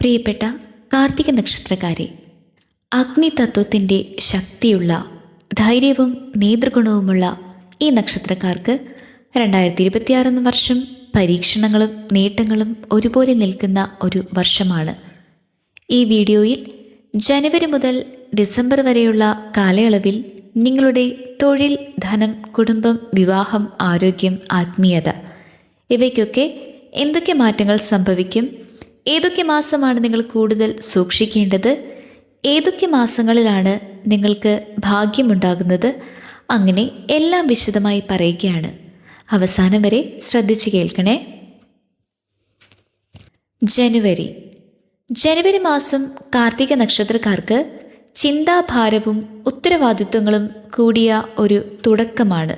പ്രിയപ്പെട്ട കാർത്തിക നക്ഷത്രക്കാരെ, അഗ്നിതത്വത്തിൻ്റെ ശക്തിയുള്ള, ധൈര്യവും നേതൃഗുണവുമുള്ള ഈ നക്ഷത്രക്കാർക്ക് 2026 വർഷം പരീക്ഷണങ്ങളും നേട്ടങ്ങളും ഒരുപോലെ നിൽക്കുന്ന ഒരു വർഷമാണ്. ഈ വീഡിയോയിൽ ജനുവരി മുതൽ ഡിസംബർ വരെയുള്ള കാലയളവിൽ നിങ്ങളുടെ തൊഴിൽ, ധനം, കുടുംബം, വിവാഹം, ആരോഗ്യം, ആത്മീയത ഇവയ്ക്കൊക്കെ എന്തൊക്കെ മാറ്റങ്ങൾ സംഭവിക്കും, ഏതൊക്കെ മാസമാണ് നിങ്ങൾ കൂടുതൽ സൂക്ഷിക്കേണ്ടത്, ഏതൊക്കെ മാസങ്ങളിലാണ് നിങ്ങൾക്ക് ഭാഗ്യമുണ്ടാകുന്നത്, അങ്ങനെ എല്ലാം വിശദമായി പറയുകയാണ്. അവസാനം വരെ ശ്രദ്ധിച്ചു കേൾക്കണേ. ജനുവരി മാസം കാർത്തിക നക്ഷത്രക്കാർക്ക് ചിന്താഭാരവും ഉത്തരവാദിത്വങ്ങളും കൂടിയ ഒരു തുടക്കമാണ്.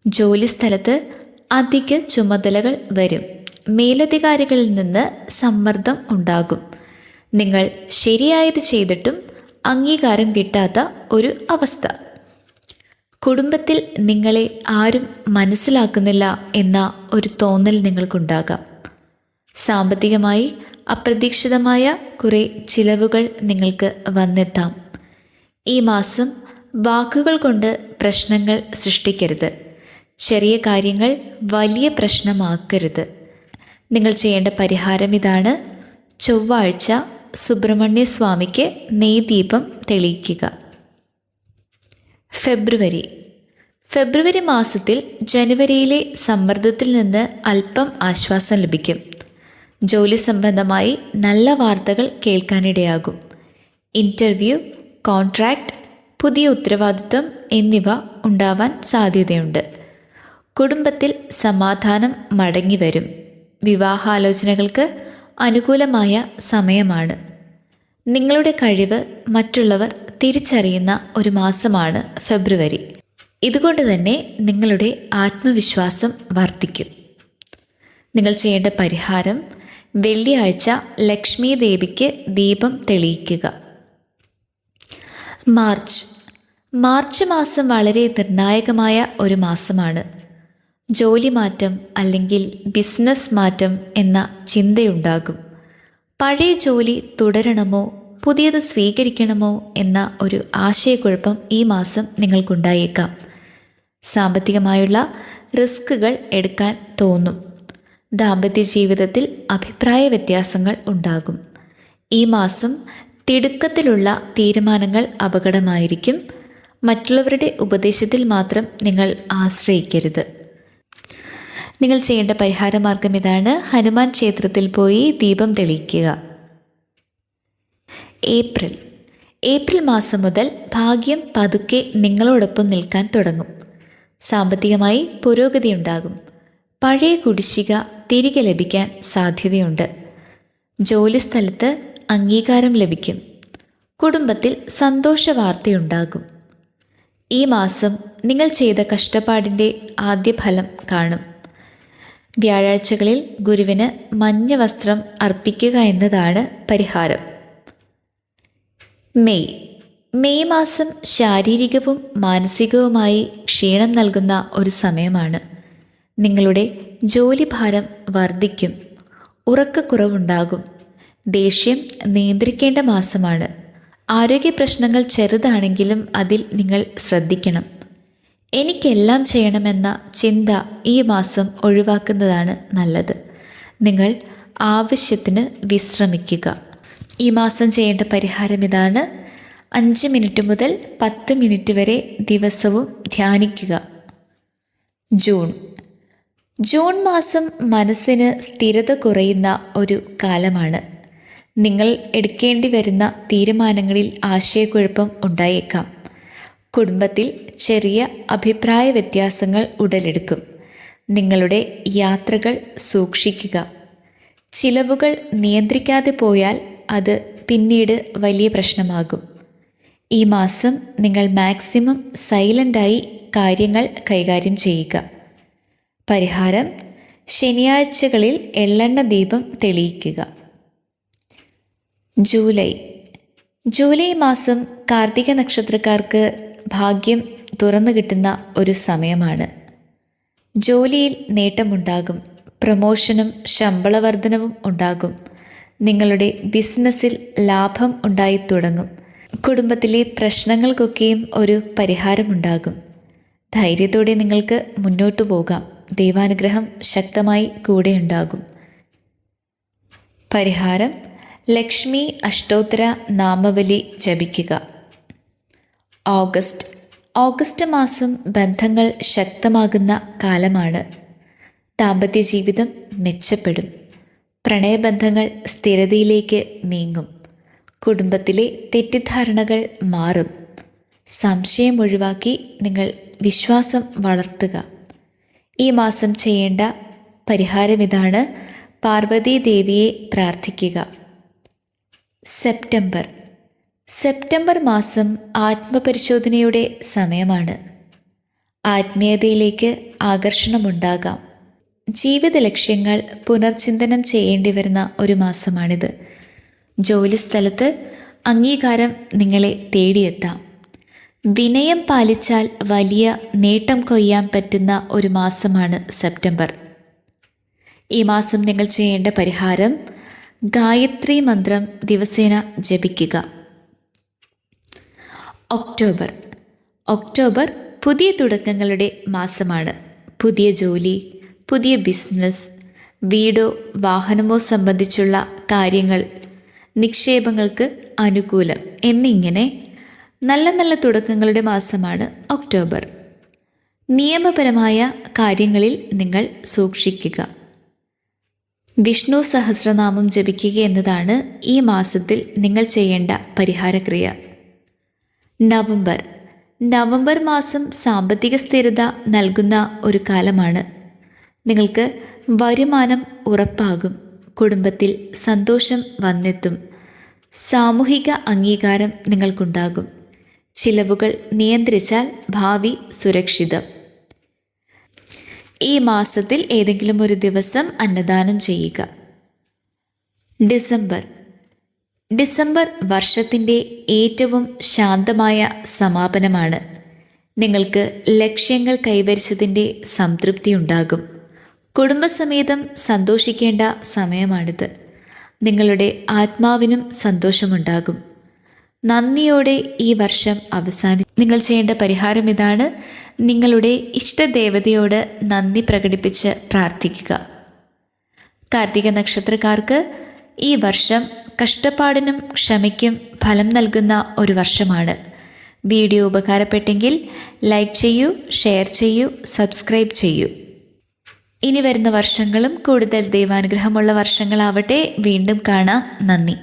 ജോലിസ്ഥലത്ത് അധിക ചുമതലകൾ വരും. മേലധികാരികളിൽ നിന്ന് സമ്മർദ്ദം ഉണ്ടാകും. നിങ്ങൾ ശരിയായത് ചെയ്തിട്ടും അംഗീകാരം കിട്ടാത്ത ഒരു അവസ്ഥ. കുടുംബത്തിൽ നിങ്ങളെ ആരും മനസ്സിലാക്കുന്നില്ല എന്ന ഒരു തോന്നൽ നിങ്ങൾക്കുണ്ടാകാം. സാമ്പത്തികമായി അപ്രതീക്ഷിതമായ കുറേ ചിലവുകൾ നിങ്ങൾക്ക് വന്നെത്താം. ഈ മാസം വാക്കുകൾ കൊണ്ട് പ്രശ്നങ്ങൾ സൃഷ്ടിക്കരുത്. ചെറിയ കാര്യങ്ങൾ വലിയ പ്രശ്നമാക്കരുത്. നിങ്ങൾ ചെയ്യേണ്ട പരിഹാരം ഇതാണ്: ചൊവ്വാഴ്ച സുബ്രഹ്മണ്യ സ്വാമിക്ക് നെയ്ദീപം തെളിയിക്കുക. ഫെബ്രുവരി മാസത്തിൽ ജനുവരിയിലെ സമ്മർദ്ദത്തിൽ നിന്ന് അല്പം ആശ്വാസം ലഭിക്കും. ജോലി സംബന്ധമായി നല്ല വാർത്തകൾ കേൾക്കാനിടയാകും. ഇൻ്റർവ്യൂ, കോൺട്രാക്റ്റ്, പുതിയ ഉത്തരവാദിത്വം എന്നിവ ഉണ്ടാവാൻ സാധ്യതയുണ്ട്. കുടുംബത്തിൽ സമാധാനം മടങ്ങി വരും. വിവാഹാലോചനകൾക്ക് അനുകൂലമായ സമയമാണ്. നിങ്ങളുടെ കഴിവ് മറ്റുള്ളവർ തിരിച്ചറിയുന്ന ഒരു മാസമാണ് ഫെബ്രുവരി. ഇതുകൊണ്ട് തന്നെ നിങ്ങളുടെ ആത്മവിശ്വാസം വർദ്ധിക്കും. നിങ്ങൾ ചെയ്യേണ്ട പരിഹാരം: വെള്ളിയാഴ്ച ലക്ഷ്മി ദേവിക്ക് ദീപം തെളിയിക്കുക. മാർച്ച് മാസം വളരെ നിർണായകമായ ഒരു മാസമാണ്. ജോലി മാറ്റം അല്ലെങ്കിൽ ബിസിനസ് മാറ്റം എന്ന ചിന്തയുണ്ടാകും. പഴയ ജോലി തുടരണമോ പുതിയത് സ്വീകരിക്കണമോ എന്ന ഒരു ആശയക്കുഴപ്പം ഈ മാസം നിങ്ങൾക്കുണ്ടായേക്കാം. സാമ്പത്തികമായുള്ള റിസ്കുകൾ എടുക്കാൻ തോന്നും. ദാമ്പത്യ ജീവിതത്തിൽ അഭിപ്രായ വ്യത്യാസങ്ങൾ ഉണ്ടാകും. ഈ മാസം തിടുക്കത്തിലുള്ള തീരുമാനങ്ങൾ അപകടമായിരിക്കും. മറ്റുള്ളവരുടെ ഉപദേശത്തിൽ മാത്രം നിങ്ങൾ ആശ്രയിക്കരുത്. നിങ്ങൾ ചെയ്യേണ്ട പരിഹാരമാർഗം ഇതാണ്: ഹനുമാൻ ക്ഷേത്രത്തിൽ പോയി ദീപം തെളിയിക്കുക. ഏപ്രിൽ മാസം മുതൽ ഭാഗ്യം പതുക്കെ നിങ്ങളോടൊപ്പം നിൽക്കാൻ തുടങ്ങും. സാമ്പത്തികമായി പുരോഗതി ഉണ്ടാകും. പഴയ കുടിശ്ശിക തിരികെ ലഭിക്കാൻ സാധ്യതയുണ്ട്. ജോലിസ്ഥലത്ത് അംഗീകാരം ലഭിക്കും. കുടുംബത്തിൽ സന്തോഷ വാർത്തയുണ്ടാകും. ഈ മാസം നിങ്ങൾ ചെയ്ത കഷ്ടപ്പാടിൻ്റെ ആദ്യ ഫലം കാണും. വ്യാഴാഴ്ചകളിൽ ഗുരുവിന് മഞ്ഞ വസ്ത്രം അർപ്പിക്കുക എന്നതാണ് പരിഹാരം. മെയ് മാസം ശാരീരികവും മാനസികവുമായി ക്ഷീണം നൽകുന്ന ഒരു സമയമാണ്. നിങ്ങളുടെ ജോലിഭാരം വർദ്ധിക്കും. ഉറക്കക്കുറവുണ്ടാകും. ദേഷ്യം നിയന്ത്രിക്കേണ്ട മാസമാണ്. ആരോഗ്യ പ്രശ്നങ്ങൾ ചെറുതാണെങ്കിലും അതിൽ നിങ്ങൾ ശ്രദ്ധിക്കണം. എനിക്കെല്ലാം ചെയ്യണമെന്ന ചിന്ത ഈ മാസം ഒഴിവാക്കുന്നതാണ് നല്ലത്. നിങ്ങൾ ആവശ്യത്തിന് വിശ്രമിക്കുക. ഈ മാസം ചെയ്യേണ്ട പരിഹാരം ഇതാണ്: 5 മിനിറ്റ് മുതൽ 10 മിനിറ്റ് വരെ ദിവസവും ധ്യാനിക്കുക. ജൂൺ മാസം മനസ്സിന് സ്ഥിരത കുറയുന്ന ഒരു കാലമാണ്. നിങ്ങൾ എടുക്കേണ്ടി വരുന്ന തീരുമാനങ്ങളിൽ ആശയക്കുഴപ്പം ഉണ്ടായേക്കാം. കുടുംബത്തിൽ ചെറിയ അഭിപ്രായ വ്യത്യാസങ്ങൾ ഉടലെടുക്കും. നിങ്ങളുടെ യാത്രകൾ സൂക്ഷിക്കുക. ചിലവുകൾ നിയന്ത്രിക്കാതെ പോയാൽ അത് പിന്നീട് വലിയ പ്രശ്നമാകും. ഈ മാസം നിങ്ങൾ മാക്സിമം സൈലൻ്റായി കാര്യങ്ങൾ കൈകാര്യം ചെയ്യുക. പരിഹാരം: ശനിയാഴ്ചകളിൽ എള്ളെണ്ണ ദീപം തെളിയിക്കുക. ജൂലൈ മാസം കാർത്തിക നക്ഷത്രക്കാർക്ക് ഭാഗ്യം തുറന്നു കിട്ടുന്ന ഒരു സമയമാണ്. ജോലിയിൽ നേട്ടമുണ്ടാകും. പ്രമോഷനും ശമ്പള വർധനവും ഉണ്ടാകും. നിങ്ങളുടെ ബിസിനസ്സിൽ ലാഭം ഉണ്ടായി തുടങ്ങും. കുടുംബത്തിലെ പ്രശ്നങ്ങൾക്കൊക്കെയും ഒരു പരിഹാരമുണ്ടാകും. ധൈര്യത്തോടെ നിങ്ങൾക്ക് മുന്നോട്ടു പോകാം. ദൈവാനുഗ്രഹം ശക്തമായി കൂടെയുണ്ടാകും. പരിഹാരം: ലക്ഷ്മി അഷ്ടോത്തര നാമവലി ജപിക്കുക. ഓഗസ്റ്റ് മാസം ബന്ധങ്ങൾ ശക്തമാകുന്ന കാലമാണ്. ദാമ്പത്യ ജീവിതം മെച്ചപ്പെടും. പ്രണയബന്ധങ്ങൾ സ്ഥിരതയിലേക്ക് നീങ്ങും. കുടുംബത്തിലെ തെറ്റിദ്ധാരണകൾ മാറും. സംശയം ഒഴിവാക്കി നിങ്ങൾ വിശ്വാസം വളർത്തുക. ഈ മാസം ചെയ്യേണ്ട പരിഹാരം ഇതാണ്: പാർവതി ദേവിയെ പ്രാർത്ഥിക്കുക. സെപ്റ്റംബർ മാസം ആത്മപരിശോധനയുടെ സമയമാണ്. ആത്മീയതയിലേക്ക് ആകർഷണമുണ്ടാകാം. ജീവിത ലക്ഷ്യങ്ങൾ പുനർചിന്തനം ചെയ്യേണ്ടി വരുന്ന ഒരു മാസമാണിത്. ജോലിസ്ഥലത്ത് അംഗീകാരം നിങ്ങളെ തേടിയെത്താം. വിനയം പാലിച്ചാൽ വലിയ നേട്ടം കൊയ്യാൻ പറ്റുന്ന ഒരു മാസമാണ് സെപ്റ്റംബർ. ഈ മാസം നിങ്ങൾ ചെയ്യേണ്ട പരിഹാരം: ഗായത്രി മന്ത്രം ദിവസേന ജപിക്കുക. ഒക്ടോബർ പുതിയ തുടക്കങ്ങളുടെ മാസമാണ്. പുതിയ ജോലി, പുതിയ ബിസിനസ്, വീടോ വാഹനമോ സംബന്ധിച്ചുള്ള കാര്യങ്ങൾ, നിക്ഷേപങ്ങൾക്ക് അനുകൂലം എന്നിങ്ങനെ നല്ല നല്ല തുടക്കങ്ങളുടെ മാസമാണ് ഒക്ടോബർ. നിയമപരമായ കാര്യങ്ങളിൽ നിങ്ങൾ സൂക്ഷിക്കുക. വിഷ്ണു സഹസ്രനാമം ജപിക്കുക എന്നതാണ് ഈ മാസത്തിൽ നിങ്ങൾ ചെയ്യേണ്ട പരിഹാരക്രിയ. നവംബർ മാസം സാമ്പത്തിക സ്ഥിരത നൽകുന്ന ഒരു കാലമാണ്. നിങ്ങൾക്ക് വരുമാനം ഉറപ്പാകും. കുടുംബത്തിൽ സന്തോഷം വന്നെത്തും. സാമൂഹിക അംഗീകാരം നിങ്ങൾക്കുണ്ടാകും. ചിലവുകൾ നിയന്ത്രിച്ചാൽ ഭാവി സുരക്ഷിതം. ഈ മാസത്തിൽ ഏതെങ്കിലും ഒരു ദിവസം അന്നദാനം ചെയ്യുക. ഡിസംബർ വർഷത്തിൻ്റെ ഏറ്റവും ശാന്തമായ സമാപനമാണ്. നിങ്ങൾക്ക് ലക്ഷ്യങ്ങൾ കൈവരിച്ചതിൻ്റെ സംതൃപ്തി ഉണ്ടാകും. കുടുംബസമേതം സന്തോഷിക്കേണ്ട സമയമാണിത്. നിങ്ങളുടെ ആത്മാവിനും സന്തോഷമുണ്ടാകും. നന്ദിയോടെ ഈ വർഷം നിങ്ങൾ ചെയ്യേണ്ട പരിഹാരം ഇതാണ്: നിങ്ങളുടെ ഇഷ്ടദേവതയോട് നന്ദി പ്രകടിപ്പിച്ച് പ്രാർത്ഥിക്കുക. കാർത്തിക നക്ഷത്രക്കാർക്ക് ഈ വർഷം കഷ്ടപ്പാടിനും ക്ഷമയ്ക്കും ഫലം നൽകുന്ന ഒരു വർഷമാണ്. വീഡിയോ ഉപകാരപ്പെട്ടെങ്കിൽ ലൈക്ക് ചെയ്യൂ, ഷെയർ ചെയ്യൂ, സബ്സ്ക്രൈബ് ചെയ്യൂ. ഇനി വരുന്ന വർഷങ്ങളും കൂടുതൽ ദൈവാനുഗ്രഹമുള്ള വർഷങ്ങളാവട്ടെ. വീണ്ടും കാണാം. നന്ദി.